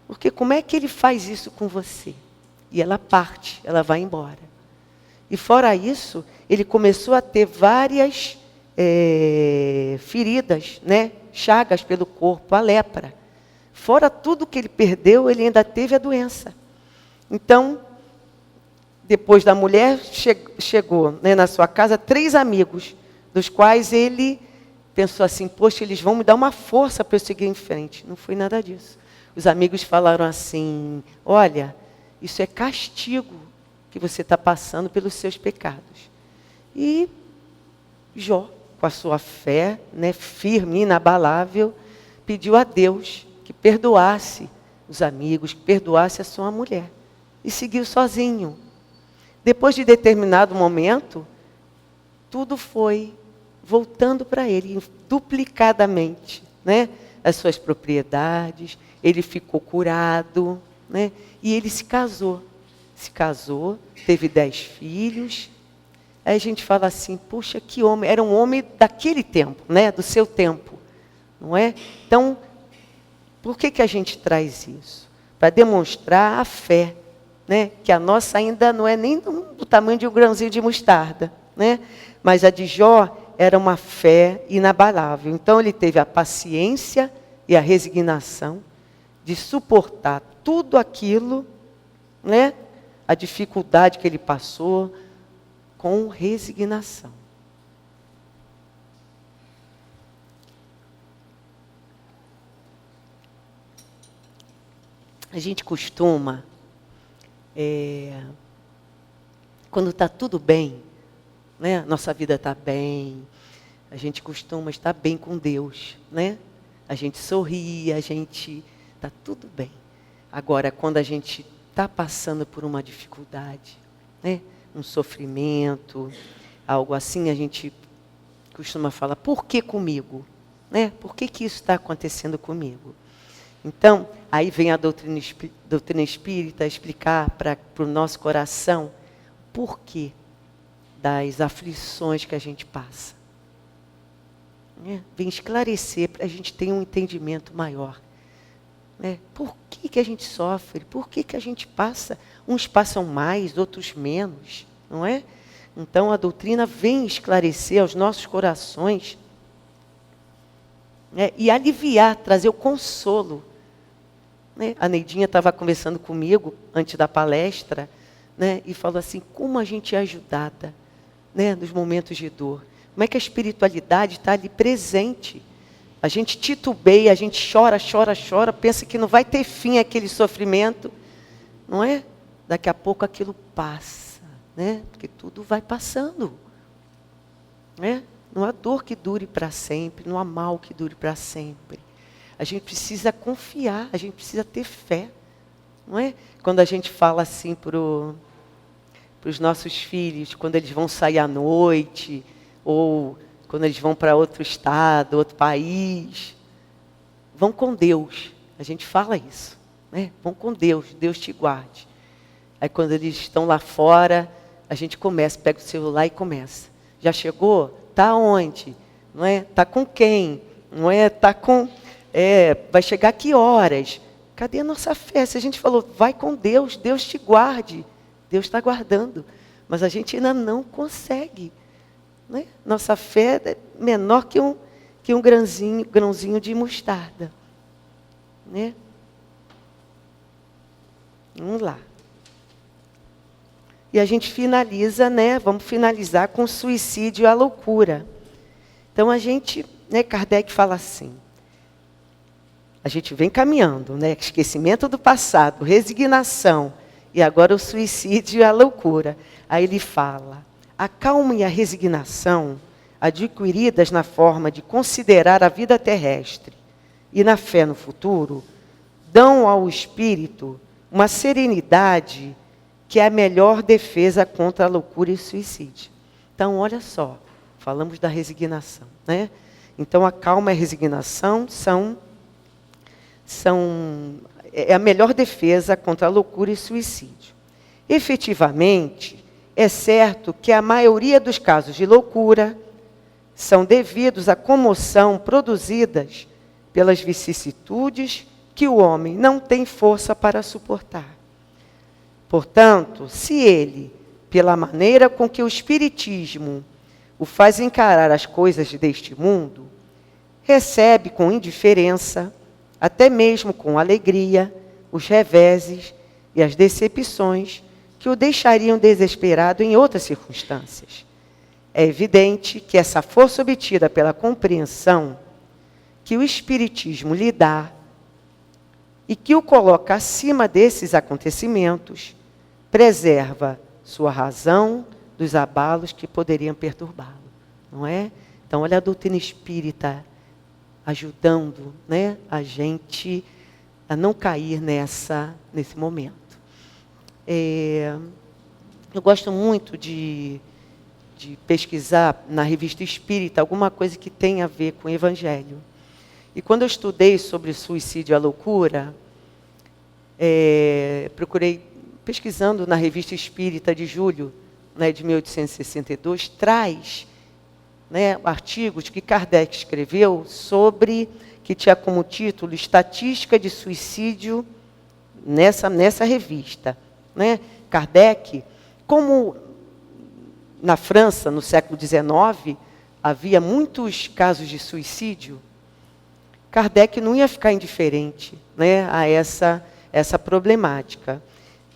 Porque como é que ele faz isso com você? E ela parte, ela vai embora. E fora isso, ele começou a ter várias feridas, né, chagas pelo corpo, a lepra. Fora tudo que ele perdeu, ele ainda teve a doença. Então, depois da mulher, chegou, né, na sua casa 3 amigos, dos quais ele pensou assim, poxa, eles vão me dar uma força para eu seguir em frente. Não foi nada disso. Os amigos falaram assim, olha, isso é castigo que você está passando pelos seus pecados. E Jó, com a sua fé, né, firme, inabalável, pediu a Deus que perdoasse os amigos, que perdoasse a sua mulher. E seguiu sozinho. Depois de determinado momento, tudo foi voltando para ele, duplicadamente, né? As suas propriedades, ele ficou curado, né? E ele se casou. Se casou, teve 10 filhos. Aí a gente fala assim, puxa, que homem, era um homem daquele tempo, né? Do seu tempo, não é? Então, por que a gente traz isso? Para demonstrar a fé, né? Que a nossa ainda não é nem do tamanho de um grãozinho de mostarda, né? Mas a de Jó era uma fé inabalável. Então ele teve a paciência e a resignação de suportar tudo aquilo, né? A dificuldade que ele passou, com resignação. A gente costuma, quando está tudo bem, né? Nossa vida está bem, a gente costuma estar bem com Deus, né? A gente sorri, a gente está tudo bem. Agora, quando a gente está passando por uma dificuldade, né? Um sofrimento, algo assim, a gente costuma falar, por que comigo? Né? Por que isso está acontecendo comigo? Então, aí vem a doutrina espírita explicar para o nosso coração por que das aflições que a gente passa. Né? Vem esclarecer para a gente ter um entendimento maior. Né? Por que a gente sofre? Por que a gente passa? Uns passam mais, outros menos, não é? Então a doutrina vem esclarecer aos nossos corações, né? E aliviar, trazer o consolo. Né? A Neidinha estava conversando comigo antes da palestra, né? E falou assim, como a gente é ajudada, né? Nos momentos de dor. Como é que a espiritualidade está ali presente? A gente titubeia, a gente chora, chora, chora, pensa que não vai ter fim aquele sofrimento, não é? Daqui a pouco aquilo passa, né? Porque tudo vai passando. Né? Não há dor que dure para sempre, não há mal que dure para sempre. A gente precisa confiar, a gente precisa ter fé. Não é? Quando a gente fala assim para os nossos filhos, quando eles vão sair à noite, ou quando eles vão para outro estado, outro país, vão com Deus. A gente fala isso. Né? Vão com Deus, Deus te guarde. Aí quando eles estão lá fora, a gente começa, pega o celular e começa. Já chegou? Está onde? Não é? Está com quem? Não é? Está com... vai chegar que horas? Cadê a nossa fé? Se a gente falou, vai com Deus, Deus te guarde. Deus está guardando. Mas a gente ainda não consegue. Né? Nossa fé é menor que um grãozinho de mostarda. Né? Vamos lá. E a gente finaliza, né? Vamos finalizar com o suicídio e a loucura. Então a gente, né, Kardec fala assim, a gente vem caminhando, né? Esquecimento do passado, resignação, e agora o suicídio e a loucura. Aí ele fala, a calma e a resignação, adquiridas na forma de considerar a vida terrestre e na fé no futuro, dão ao espírito uma serenidade que é a melhor defesa contra a loucura e o suicídio. Então, olha só, falamos da resignação, né? Então, a calma e a resignação é a melhor defesa contra a loucura e suicídio. Efetivamente, é certo que a maioria dos casos de loucura são devidos à comoção produzidas pelas vicissitudes que o homem não tem força para suportar. Portanto, se ele, pela maneira com que o Espiritismo o faz encarar as coisas deste mundo, recebe com indiferença, até mesmo com alegria, os reveses e as decepções que o deixariam desesperado em outras circunstâncias. É evidente que essa força obtida pela compreensão que o Espiritismo lhe dá e que o coloca acima desses acontecimentos, preserva sua razão dos abalos que poderiam perturbá-lo, não é? Então, olha a doutrina espírita ajudando, né, a gente a não cair nesse momento. Eu gosto muito de pesquisar na Revista Espírita alguma coisa que tenha a ver com o Evangelho. E quando eu estudei sobre suicídio e a loucura, procurei, pesquisando na Revista Espírita de julho, né, de 1862, traz, né, artigos que Kardec escreveu sobre, que tinha como título Estatística de Suicídio nessa revista. Né? Kardec, como na França, no século XIX, havia muitos casos de suicídio, Kardec não ia ficar indiferente, né, a essa problemática.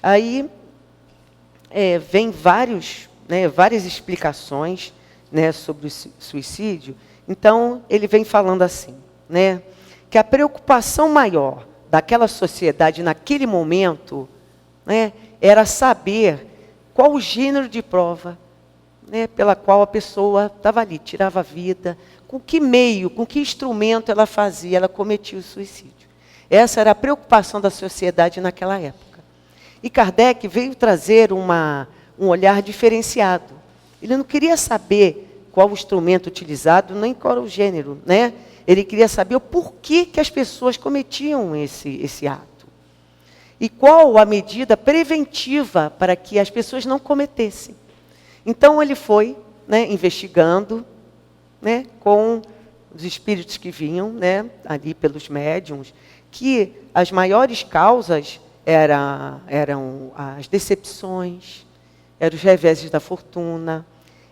Aí vem várias explicações, né, sobre o suicídio. Então, ele vem falando assim, né, que a preocupação maior daquela sociedade naquele momento, né, era saber qual o gênero de prova, né, pela qual a pessoa estava ali, tirava a vida, com que meio, com que instrumento ela fazia, ela cometia o suicídio. Essa era a preocupação da sociedade naquela época. E Kardec veio trazer um olhar diferenciado. Ele não queria saber qual o instrumento utilizado, nem qual era o gênero, né? Ele queria saber o porquê que as pessoas cometiam esse ato. E qual a medida preventiva para que as pessoas não cometessem. Então ele foi, né, investigando, né, com os espíritos que vinham, né, ali pelos médiuns, que as maiores causas eram as decepções, eram os reveses da fortuna,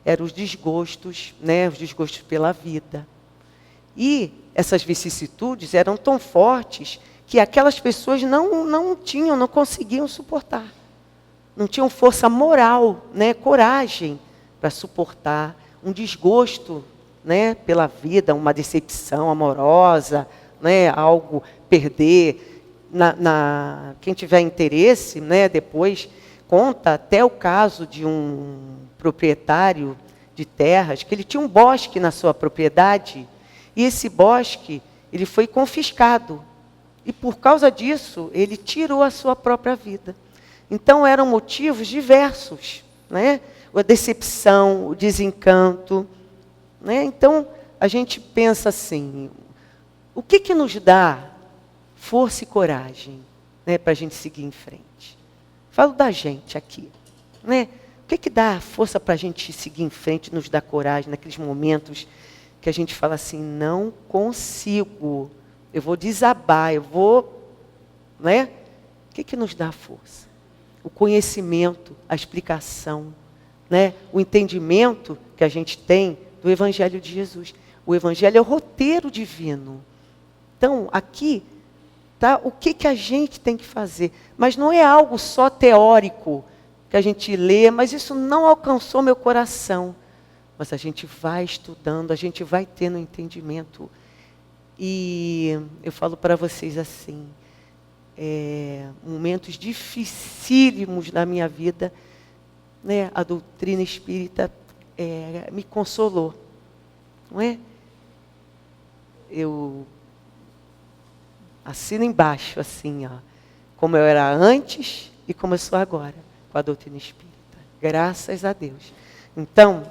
eram os desgostos, né, os desgostos pela vida. E essas vicissitudes eram tão fortes que aquelas pessoas não conseguiam suportar. Não tinham força moral, né, coragem para suportar um desgosto, né, pela vida, uma decepção amorosa, né, algo perder. Quem tiver interesse, né, depois conta até o caso de um proprietário de terras, que ele tinha um bosque na sua propriedade, e esse bosque ele foi confiscado. E por causa disso, ele tirou a sua própria vida. Então eram motivos diversos, né? A decepção, o desencanto, né? Então a gente pensa assim, o que nos dá força e coragem, né, para a gente seguir em frente? Falo da gente aqui, né? O que dá força para a gente seguir em frente, nos dá coragem naqueles momentos que a gente fala assim, não consigo, eu vou desabar, né? O que nos dá força? O conhecimento, a explicação, né? O entendimento que a gente tem do Evangelho de Jesus. O Evangelho é o roteiro divino. Então, aqui tá o que a gente tem que fazer. Mas não é algo só teórico que a gente lê, mas isso não alcançou meu coração. Mas a gente vai estudando, a gente vai tendo entendimento. E eu falo para vocês assim, momentos dificílimos na minha vida, né, a doutrina espírita me consolou. Não é? Eu assino embaixo, assim, ó, como eu era antes e como eu sou agora, com a doutrina espírita. Graças a Deus. Então,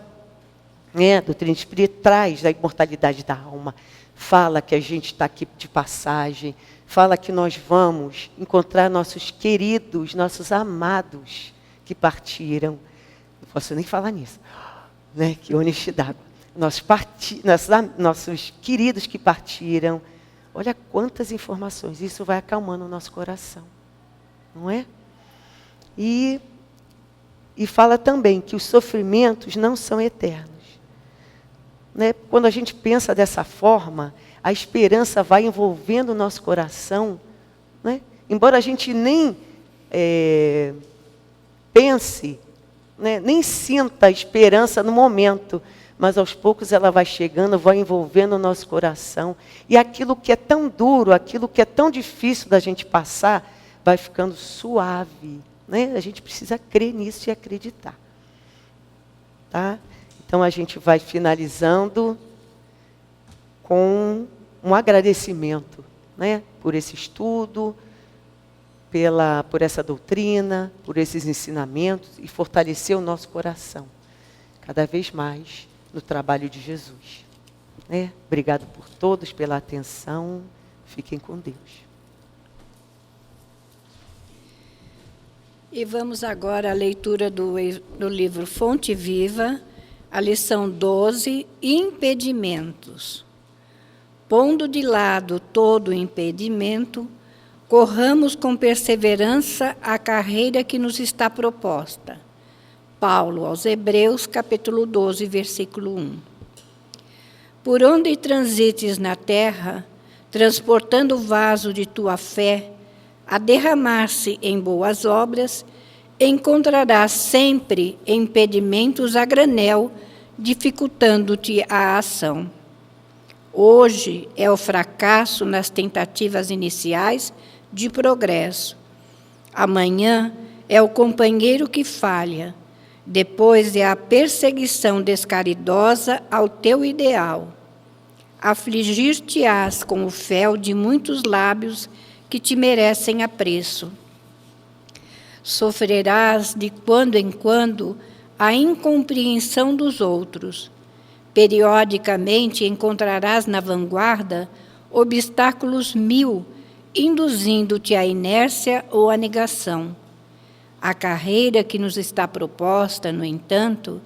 a doutrina espírita traz a imortalidade da alma, fala que a gente está aqui de passagem, fala que nós vamos encontrar nossos queridos, nossos amados que partiram. Não posso nem falar nisso, né? Que honestidade. Nossos queridos que partiram. Olha quantas informações, isso vai acalmando o nosso coração, não é? E fala também que os sofrimentos não são eternos. Né? Quando a gente pensa dessa forma, a esperança vai envolvendo o nosso coração, né? Embora a gente nem pense, né? Nem sinta a esperança no momento, mas aos poucos ela vai chegando, vai envolvendo o nosso coração. E aquilo que é tão duro, aquilo que é tão difícil da gente passar, vai ficando suave. Né? A gente precisa crer nisso e acreditar. Tá? Então a gente vai finalizando com um agradecimento, né, por esse estudo, por essa doutrina, por esses ensinamentos e fortalecer o nosso coração cada vez mais no trabalho de Jesus. Né? Obrigado por todos pela atenção. Fiquem com Deus. E vamos agora à leitura do livro Fonte Viva, a lição 12, Impedimentos. Pondo de lado todo impedimento, corramos com perseverança a carreira que nos está proposta. Paulo aos Hebreus, capítulo 12, versículo 1. Por onde transites na terra, transportando o vaso de tua fé, a derramar-se em boas obras, encontrarás sempre impedimentos a granel, dificultando-te a ação. Hoje é o fracasso nas tentativas iniciais de progresso. Amanhã é o companheiro que falha. Depois é a perseguição descaridosa ao teu ideal. Afligir-te-ás com o fel de muitos lábios que te merecem apreço. Sofrerás de quando em quando a incompreensão dos outros. Periodicamente encontrarás na vanguarda obstáculos 1000, induzindo-te à inércia ou à negação. A carreira que nos está proposta, no entanto,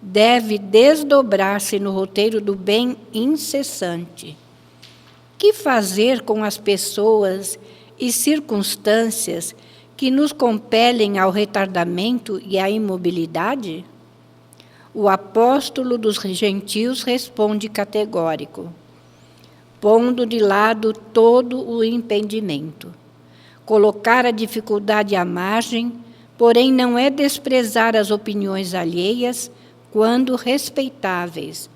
deve desdobrar-se no roteiro do bem incessante. Que fazer com as pessoas e circunstâncias que nos compelem ao retardamento e à imobilidade? O apóstolo dos gentios responde categórico, pondo de lado todo o impedimento. Colocar a dificuldade à margem, porém não é desprezar as opiniões alheias quando respeitáveis,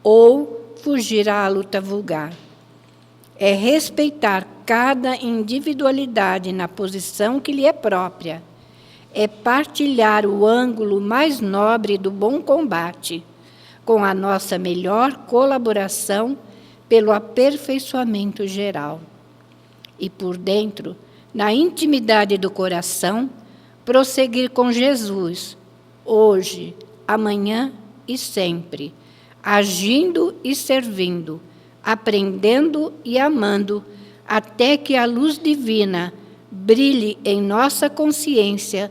ou fugir à luta vulgar. É respeitar cada individualidade na posição que lhe é própria. É partilhar o ângulo mais nobre do bom combate, com a nossa melhor colaboração pelo aperfeiçoamento geral. E por dentro, na intimidade do coração, prosseguir com Jesus, hoje, amanhã e sempre, agindo e servindo, aprendendo e amando, até que a luz divina brilhe em nossa consciência,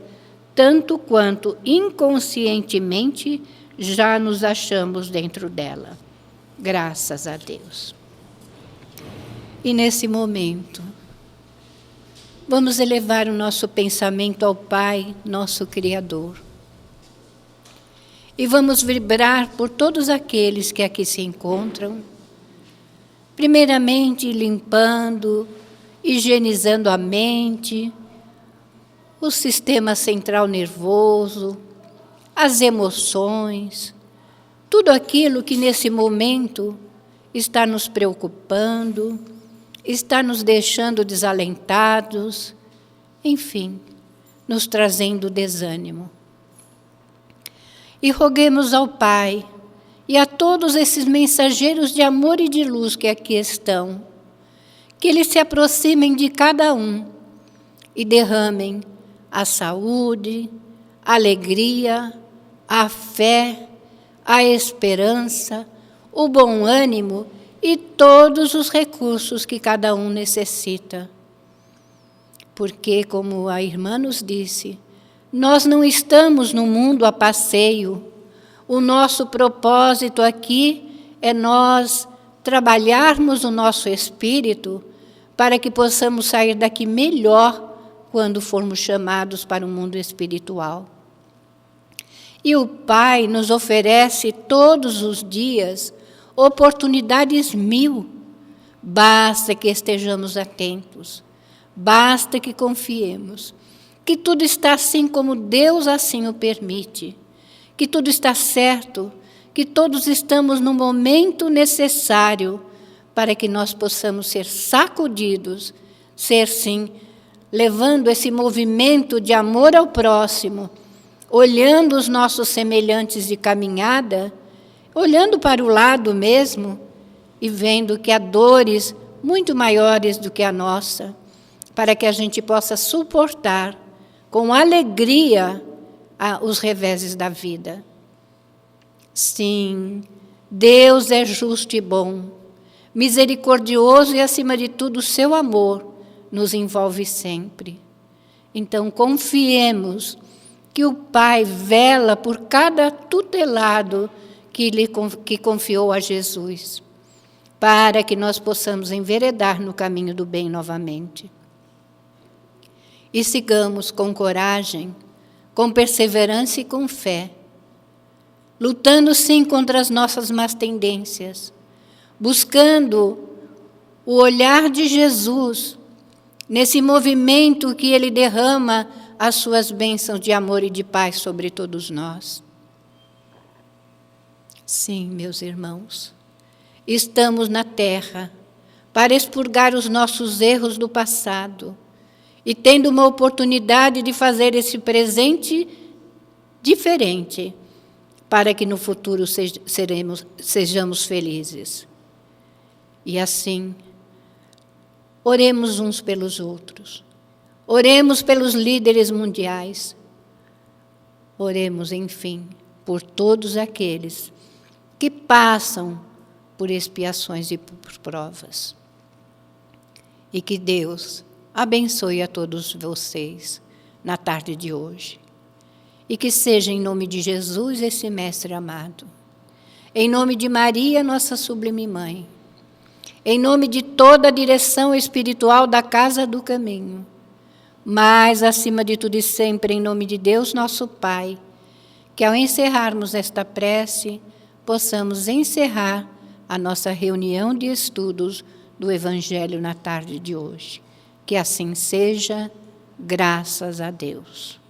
tanto quanto inconscientemente já nos achamos dentro dela. Graças a Deus. E nesse momento, vamos elevar o nosso pensamento ao Pai, nosso Criador. E vamos vibrar por todos aqueles que aqui se encontram, primeiramente limpando, higienizando a mente, o sistema central nervoso, as emoções, tudo aquilo que nesse momento está nos preocupando, está nos deixando desalentados, enfim, nos trazendo desânimo. E roguemos ao Pai e a todos esses mensageiros de amor e de luz que aqui estão, que eles se aproximem de cada um e derramem a saúde, a alegria, a fé, a esperança, o bom ânimo e todos os recursos que cada um necessita. Porque, como a irmã nos disse, nós não estamos no mundo a passeio. O nosso propósito aqui é nós trabalharmos o nosso espírito para que possamos sair daqui melhor quando formos chamados para o mundo espiritual. E o Pai nos oferece todos os dias oportunidades 1000. Basta que estejamos atentos, basta que confiemos, que tudo está assim como Deus assim o permite, que tudo está certo, que todos estamos no momento necessário para que nós possamos ser sacudidos, ser sim, levando esse movimento de amor ao próximo, olhando os nossos semelhantes de caminhada, olhando para o lado mesmo e vendo que há dores muito maiores do que a nossa, para que a gente possa suportar com alegria os reveses da vida. Sim, Deus é justo e bom, misericordioso e, acima de tudo, o seu amor nos envolve sempre. Então, confiemos que o Pai vela por cada tutelado que confiou a Jesus, para que nós possamos enveredar no caminho do bem novamente. E sigamos com coragem, com perseverança e com fé, lutando sim contra as nossas más tendências, buscando o olhar de Jesus nesse movimento que Ele derrama as suas bênçãos de amor e de paz sobre todos nós. Sim, meus irmãos, estamos na terra para expurgar os nossos erros do passado e tendo uma oportunidade de fazer esse presente diferente para que no futuro sejamos felizes. E assim, oremos uns pelos outros, oremos pelos líderes mundiais, oremos, enfim, por todos aqueles que passam por expiações e por provas. E que Deus abençoe a todos vocês na tarde de hoje. E que seja em nome de Jesus esse Mestre amado. Em nome de Maria, nossa sublime Mãe. Em nome de toda a direção espiritual da Casa do Caminho. Mas, acima de tudo e sempre, em nome de Deus, nosso Pai, que ao encerrarmos esta prece, possamos encerrar a nossa reunião de estudos do Evangelho na tarde de hoje. Que assim seja, graças a Deus.